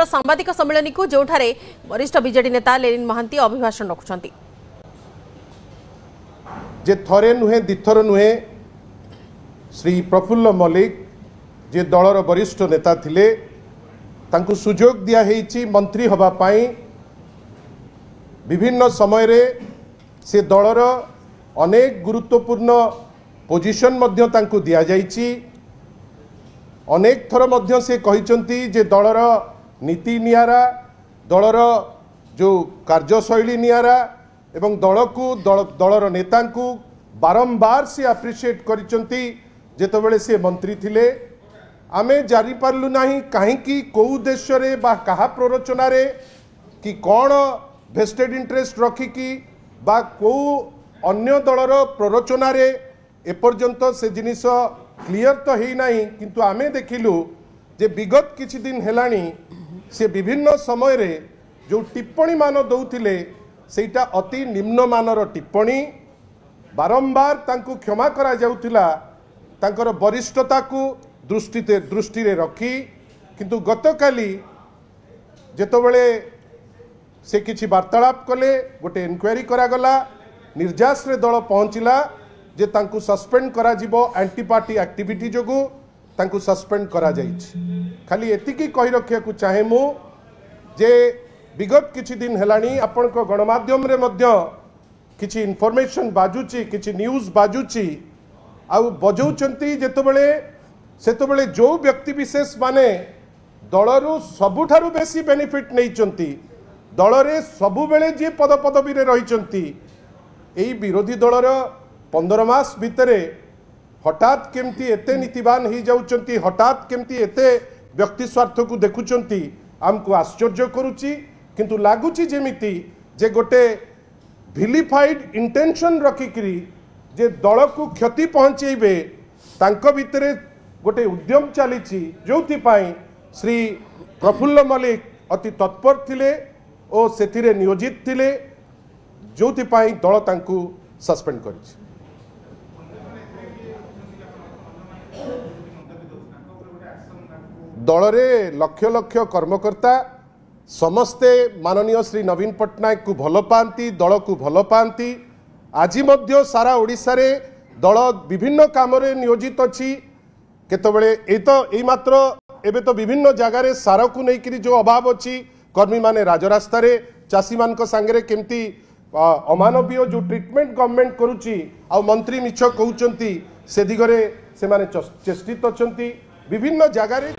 छात्र सांबादिक सम्मेलन को जोठारे वरिष्ठ बीजेडी नेता लेनिन महांती अभिभाषण रखुछंती। जे थरे नुहे दिथर नुहे श्री प्रफुल्ल मल्लिक जे दलर वरिष्ठ नेता थिले तांकु सुजोग दिया हेइची मंत्री हबा पाई। विभिन्न समय रे से दलर अनेक गुरुत्वपूर्ण पोजिशन मध्य तांकु दिया जाइची। अनेक थर मध्य से कहिचंती जे दलर नीति नियारा, दलर जो कार्यशैली नियारा एवं दलर नेता को बारंबार से अप्रिशिएट करिचंती। जेतबेले से मंत्री थिले आमे जारी पारलु नाही कहीं कौ उद्देश्य रे बा कहा प्ररोचना रे कि कौन भेस्टेड इंटरेस्ट रखिकी बा कौ अन्य दलर प्ररोचना रे एपर्यंत से जिनिस क्लियर तो है नहीं। किंतु आमे देखिलु जे विगत किछि दिन हेलानी से विभिन्न समय रे जो टिप्पणी मान दौथिले सेटा अति निम्न मानर टिप्पणी बारंबार तांकु क्षमा करा जाउथिला तांकर वरिष्ठता को दृष्टि रे रखी। किंतु गतकाली जेतबेले से किछि वार्तालाप कले गोटे इनक्वारी करागला निर्जास रे दल पहुँचला जे तांकु सस्पेंड करा जिवो एंटी पार्टी एक्टिविटी जोगु तांकु सस्पेंड करा जाइछि। खाली एतिकी कहि रखिया को चाहे मु जे विगत किछि दिन हेलानी आपण को गणमाध्यम रे मध्य किछि इन्फॉर्मेशन बाजुची किछि न्यूज बाजुची आउ बजौचंती जेतबेले सेतबेले जो व्यक्ति विशेष माने दलरू सबुठारु बेसी बेनिफिट नैचंती दलरे सबुबेले जे पद पदवी रे रहिचंती एई विरोधी दलर 15 मास भितरे हठात केमती एते नीतिवान ही जाउचंती हठात केमती एते व्यक्ति स्वार्थ को देखुचंती आमको आश्चर्य करूची। किंतु लागुची जेमिति जे गोटे भिलिफाइड इंटेंशन रखिकरी जे दल को क्षति पहुँचेबे तांको भितरे गोटे उद्यम चली जोथि पाई श्री प्रफुल्ल मल्लिक अति तत्पर थिले और सेथिरे नियोजित थिले जोथि पाई दल तांकु सस्पेंड करिछि। दलरे लक्ष लक्ष कर्मकर्ता समस्ते माननीय श्री नवीन पट्टनायक को भल पाती दल को भल पाती। आज मध्य सारा ओडिशा रे दल विभिन्न काम रे नियोजित अछि। केतबेले ए मात्र एबे तो विभिन्न जगार रे सार को लेकिन जो अभाव अच्छी कर्मी माने राजरास्ता रे चाषी मान सांगे केमती अमानवीय जो ट्रिटमेंट गवर्नमेंट करुच्ची आ मंत्री मिछ कहउचंती से दिगरे से माने चेष्टित अछंती विभिन्न जगार।